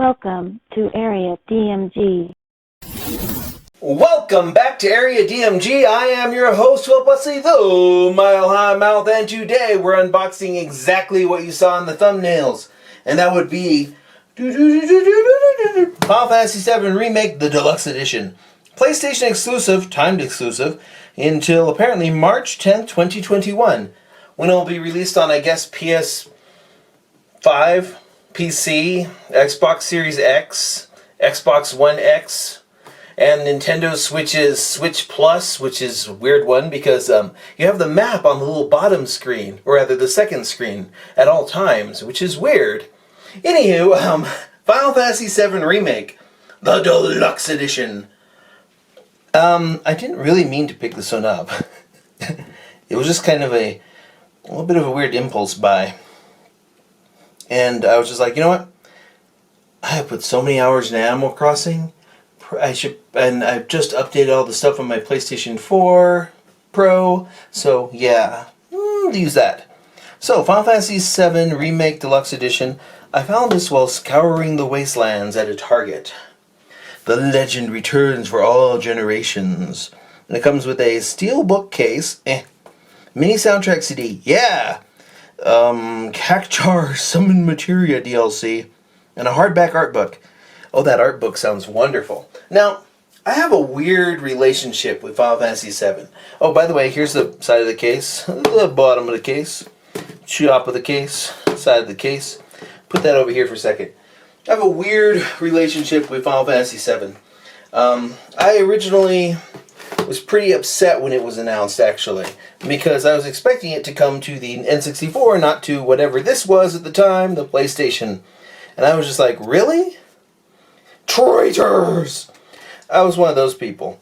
Welcome to Area DMG. Welcome back to Area DMG. I am your host, Philip Wesley, the Mile High Mouth, and today we're unboxing exactly what you saw in the thumbnails, and that would be Final Fantasy VII Remake, the Deluxe Edition. PlayStation exclusive, timed exclusive, until apparently March 10th, 2021, when it will be released on, I guess, PS5, PC, Xbox Series X, Xbox One X, and Nintendo Switch's Switch Plus, which is a weird one because you have the map on the little bottom screen, or rather the second screen, at all times, which is weird. Anywho, Final Fantasy VII Remake, the Deluxe Edition. I didn't really mean to pick this one up. It was just kind of a little bit of a weird impulse buy. And I was just like, you know what? I have put so many hours in Animal Crossing. And I've just updated all the stuff on my PlayStation 4 Pro. So yeah, use that. So Final Fantasy VII Remake Deluxe Edition. I found this while scouring the wastelands at a Target. The legend returns for all generations. And it comes with a steelbook case, mini soundtrack CD, yeah, Cactuar Summon Materia DLC, and a hardback art book. Oh, that art book sounds wonderful. Now, I have a weird relationship with Final Fantasy VII. Oh, by the way, here's the side of the case, the bottom of the case, top of the case, side of the case. Put that over here for a second. I have a weird relationship with Final Fantasy VII. I originally was pretty upset when it was announced, actually, because I was expecting it to come to the N64, not to whatever this was at the time, the PlayStation. And I was just like, really? Traitors! I was one of those people.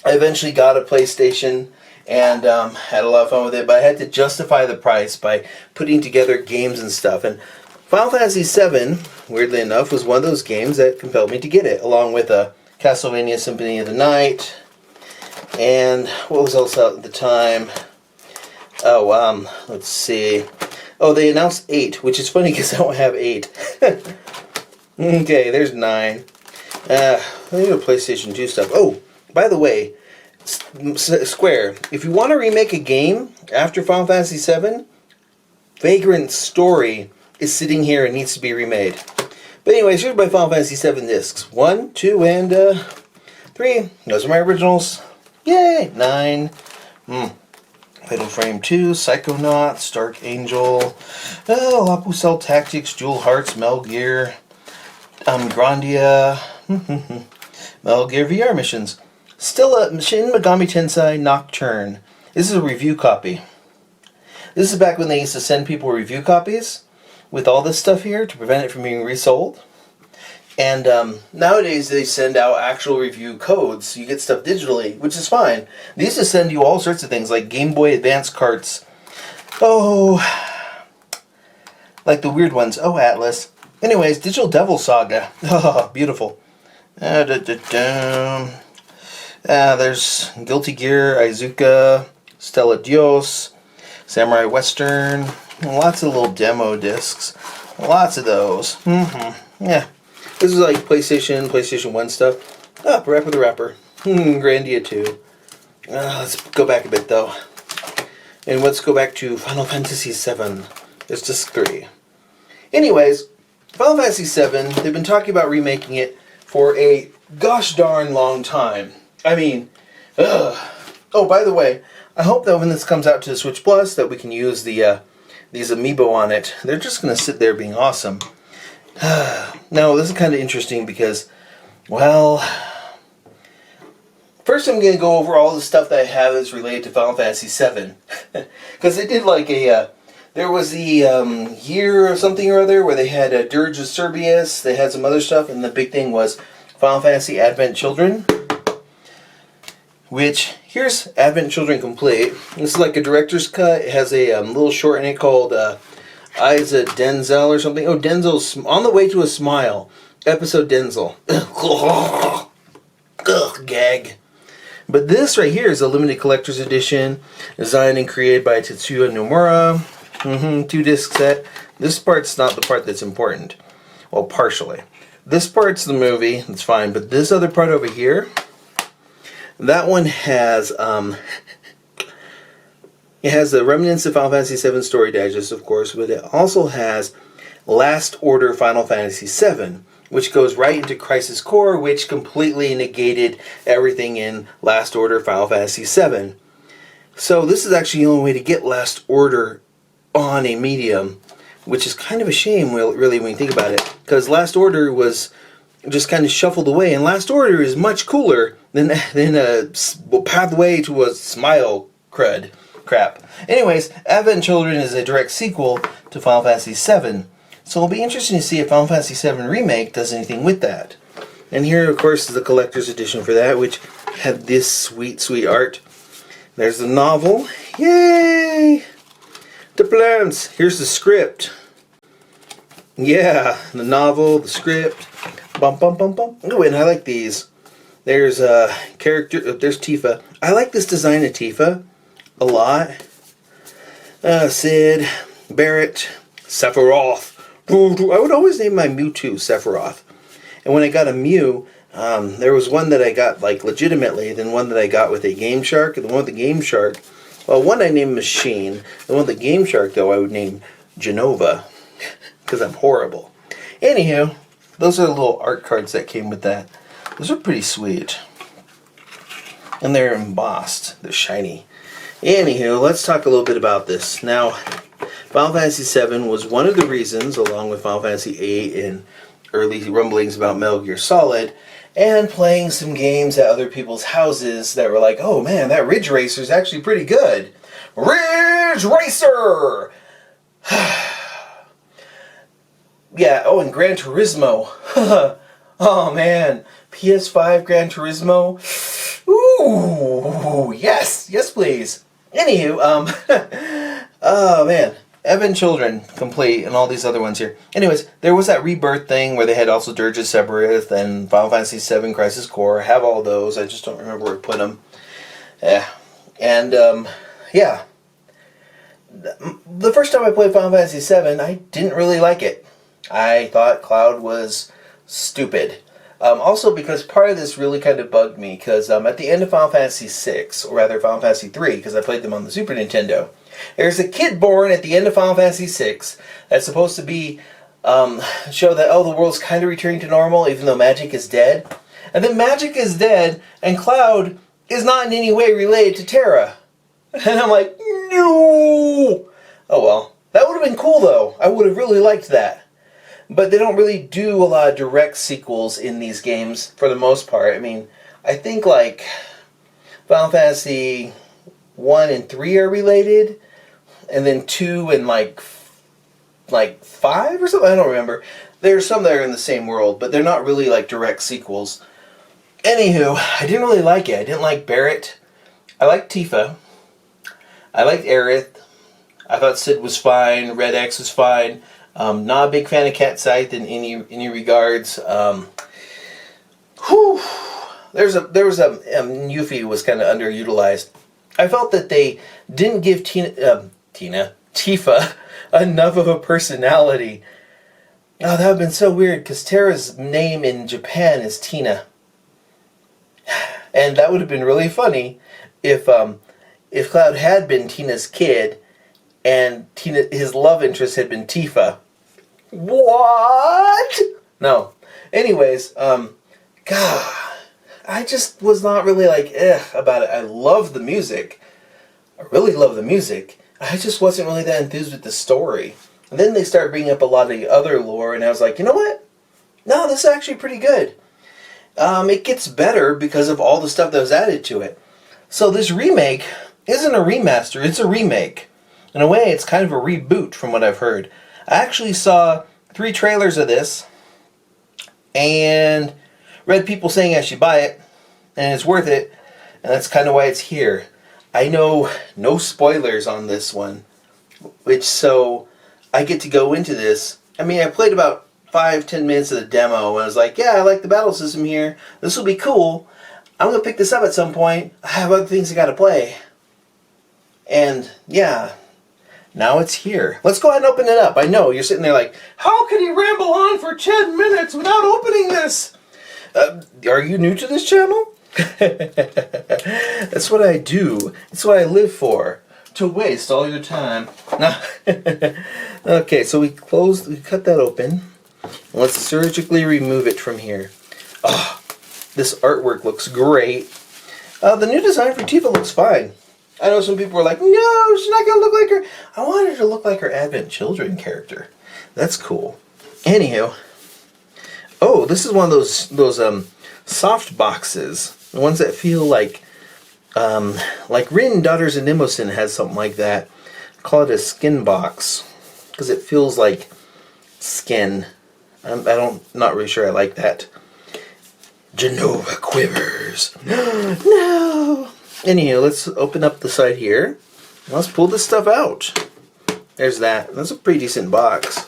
I eventually got a PlayStation and had a lot of fun with it, but I had to justify the price by putting together games and stuff. And Final Fantasy VII, weirdly enough, was one of those games that compelled me to get it, along with Castlevania Symphony of the Night, and what was else out at the time? Oh, let's see. Oh, they announced 8, which is funny because I don't have 8. Okay, there's 9. I need a PlayStation 2 stuff. Oh, by the way, Square, if you want to remake a game after Final Fantasy VII, Vagrant Story is sitting here and needs to be remade. But anyways, here's my Final Fantasy VII discs. 1, 2, and 3. Those are my originals. Yay! 9. Fatal Frame 2, Psychonauts, Dark Angel, Lapusel Tactics, Jewel Hearts, Metal Gear, Grandia, Metal Gear VR missions. Still Shin Megami Tensei Nocturne. This is a review copy. This is back when they used to send people review copies with all this stuff here to prevent it from being resold. And nowadays they send out actual review codes, so you get stuff digitally, which is fine. They used to send you all sorts of things, like Game Boy Advance carts. Oh, like the weird ones. Oh, Atlas. Anyways, Digital Devil Saga. Oh, beautiful. There's Guilty Gear, Izuka, Stella Dios, Samurai Western. Lots of little demo discs. Lots of those. Yeah. This is like PlayStation 1 stuff. Oh, Rapper the Rapper. Grandia 2. Let's go back a bit, though. And let's go back to Final Fantasy VII. It's disc 3. Anyways, Final Fantasy VII, they've been talking about remaking it for a gosh darn long time. I mean, Oh, by the way, I hope that when this comes out to the Switch Plus that we can use the these amiibo on it. They're just going to sit there being awesome. Now, this is kind of interesting because, well, first I'm going to go over all the stuff that I have that's related to Final Fantasy VII. Because they did like a, there was the year or something or other where they had a Dirge of Cerberus, they had some other stuff, and the big thing was Final Fantasy Advent Children. Which, here's Advent Children Complete. This is like a director's cut. It has a little short in it called Isa Denzel or something. Oh, Denzel's on the way to a smile. Episode Denzel. Ugh, gag. But this right here is a limited collector's edition, designed and created by Tetsuya Nomura. 2-disc set. This part's not the part that's important. Well, partially. This part's the movie, it's fine, but this other part over here, that one has, it has the remnants of Final Fantasy VII Story Digest, of course, but it also has Last Order Final Fantasy VII, which goes right into Crisis Core, which completely negated everything in Last Order Final Fantasy VII. So this is actually the only way to get Last Order on a medium, which is kind of a shame, really, when you think about it, because Last Order was just kind of shuffled away, and Last Order is much cooler than a Pathway to a Smile crap. Anyways, Advent Children is a direct sequel to Final Fantasy VII, so it'll be interesting to see if Final Fantasy VII Remake does anything with that. And here, of course, is the collector's edition for that, which had this sweet, sweet art. There's the novel. Yay! The plans. Here's the script. Yeah, the novel, the script. Bum bum bum bum. Oh, and I like these. There's a character. There's Tifa. I like this design of Tifa a lot. Sid, Barrett, Sephiroth. I would always name my Mewtwo Sephiroth. And when I got a Mew, there was one that I got like legitimately, then one that I got with a Game Shark. And the one with the Game Shark, well, one I named Machine. The one with the Game Shark, though, I would name Genova. Because I'm horrible. Anywho, those are the little art cards that came with that. Those are pretty sweet. And they're embossed. They're shiny. Anywho, let's talk a little bit about this. Now, Final Fantasy VII was one of the reasons, along with Final Fantasy VIII and early rumblings about Metal Gear Solid, and playing some games at other people's houses that were like, oh man, that Ridge Racer is actually pretty good. Ridge Racer! Yeah, oh, and Gran Turismo. Oh man, PS5 Gran Turismo. Ooh, yes, yes please. Anywho, oh man, Advent Children complete, and all these other ones here. Anyways, there was that Rebirth thing where they had also Dirge's Sephiroth and Final Fantasy VII Crisis Core. I have all those. I just don't remember where to put them. Yeah, and yeah. The first time I played Final Fantasy VII, I didn't really like it. I thought Cloud was stupid. Also because part of this really kind of bugged me, because at the end of Final Fantasy VI, or rather Final Fantasy III, because I played them on the Super Nintendo, there's a kid born at the end of Final Fantasy VI that's supposed to be show that, oh, the world's kind of returning to normal even though magic is dead. And then magic is dead, and Cloud is not in any way related to Terra. And I'm like, no! Oh well. That would have been cool though. I would have really liked that. But they don't really do a lot of direct sequels in these games, for the most part. I mean, I think, like, Final Fantasy 1 and 3 are related, and then 2 and, like 5 or something? I don't remember. There's some that are in the same world, but they're not really, like, direct sequels. Anywho, I didn't really like it. I didn't like Barrett. I liked Tifa. I liked Aerith. I thought Sid was fine. Red X was fine. Not a big fan of Cat Scythe in any regards. There was a Yuffie was kind of underutilized. I felt that they didn't give Tifa enough of a personality. Oh, that would have been so weird, because Terra's name in Japan is Tina, and that would have been really funny if Cloud had been Tina's kid. And his love interest had been Tifa. What? No. Anyways, God, I just was not really like, about it. I love the music. I really love the music. I just wasn't really that enthused with the story. And then they started bringing up a lot of the other lore, and I was like, you know what? No, this is actually pretty good. It gets better because of all the stuff that was added to it. So this remake isn't a remaster, it's a remake. In a way, it's kind of a reboot from what I've heard. I actually saw 3 trailers of this and read people saying I should buy it and it's worth it, and that's kind of why it's here. I know no spoilers on this one, so I get to go into this. I mean, I played about 5-10 minutes of the demo and I was like, yeah, I like the battle system here. This will be cool. I'm going to pick this up at some point. I have other things I got to play. And yeah. Now it's here. Let's go ahead and open it up. I know, you're sitting there like, how could he ramble on for 10 minutes without opening this? Are you new to this channel? That's what I do. That's what I live for. To waste all your time. Okay, so we cut that open. Let's surgically remove it from here. Oh, this artwork looks great. The new design for Tifa looks fine. I know some people were like, no, she's not going to look like her. I want her to look like her Advent Children character. That's cool. Anywho. Oh, this is one of those soft boxes. The ones that feel like Rin, Daughters of Nimosin has something like that. I call it a skin box. Because it feels like skin. Not really sure I like that. Genova quivers. No! Anywho, let's open up the side here. Let's pull this stuff out. There's that. That's a pretty decent box.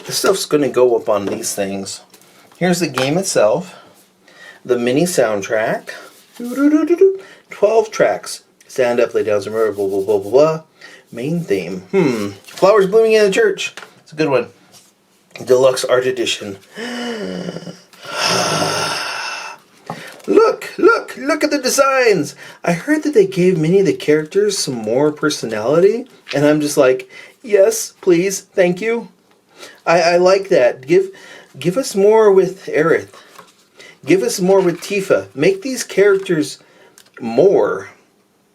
This stuff's going to go up on these things. Here's the game itself. The mini soundtrack. 12 tracks. Stand up, lay down some murder, blah, blah, blah, blah, blah. Main theme. Flowers blooming in the church. It's a good one. Deluxe Art Edition. Look at the designs. I heard that they gave many of the characters some more personality, and I'm just like, yes, please, thank you. I like that. Give us more with Aerith. Give us more with Tifa. Make these characters more.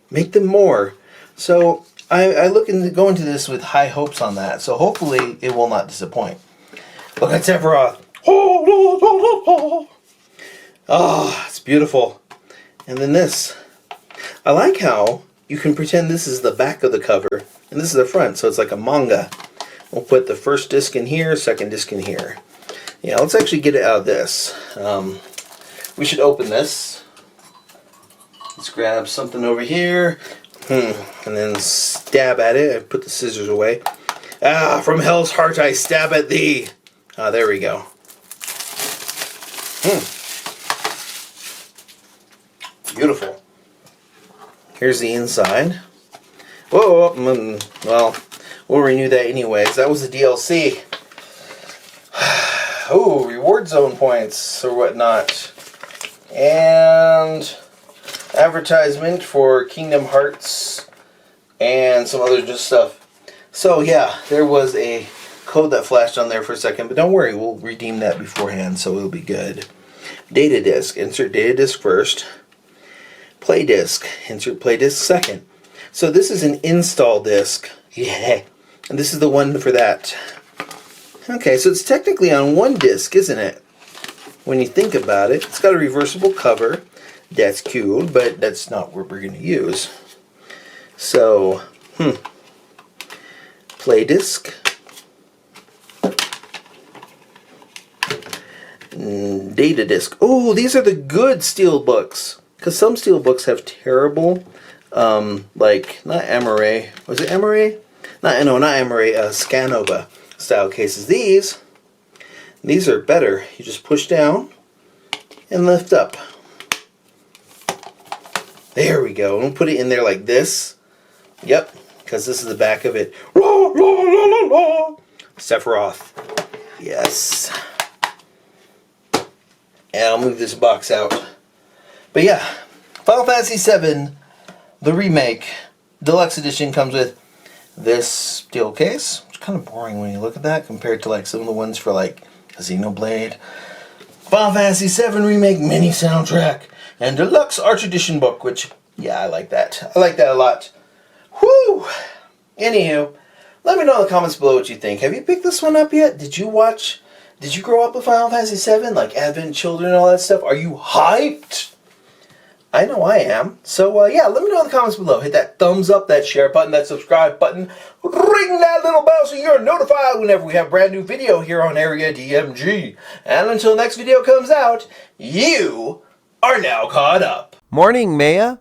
Make them more. So I look into go into this with high hopes on that. So hopefully it will not disappoint. Look at Sephiroth. Oh, it's beautiful. And then this. I like how you can pretend this is the back of the cover and this is the front, so it's like a manga. We'll put the first disc in here, second disc in here. Yeah, let's actually get it out of this. We should open this. Let's grab something over here. And then stab at it. I put the scissors away. Ah, from hell's heart I stab at thee. Ah, there we go. Beautiful. Here's the inside. Whoa, well, we'll renew that anyways. That was the DLC. Oh, reward zone points or whatnot. And advertisement for Kingdom Hearts and some other just stuff. So yeah, there was a code that flashed on there for a second, but don't worry, we'll redeem that beforehand, so it'll be good. Data disk. Insert data disk first. Play disk. Insert play disk second. So this is an install disk. Yeah. And this is the one for that. Okay, so it's technically on one disk, isn't it? When you think about it. It's got a reversible cover. That's cool, but that's not what we're going to use. So, play disk. Data disk. Oh, these are the good steelbooks. Because some steelbooks have terrible, like, not Amaray. Was it Amaray? Not Amaray, Scanova style cases. These are better. You just push down and lift up. There we go. And we'll put it in there like this. Yep, because this is the back of it. Sephiroth. Yes. And I'll move this box out. But yeah, Final Fantasy VII, the remake, deluxe edition comes with this steel case. It's kind of boring when you look at that compared to like some of the ones for like Xenoblade. Final Fantasy VII remake mini soundtrack and deluxe Arch Edition book, which, yeah, I like that. I like that a lot. Whew! Anywho, let me know in the comments below what you think. Have you picked this one up yet? Did you grow up with Final Fantasy VII, like Advent Children and all that stuff? Are you hyped? I know I am. So, yeah, let me know in the comments below. Hit that thumbs up, that share button, that subscribe button. Ring that little bell so you're notified whenever we have a brand new video here on Area DMG. And until next video comes out, you are now caught up. Morning, Maya.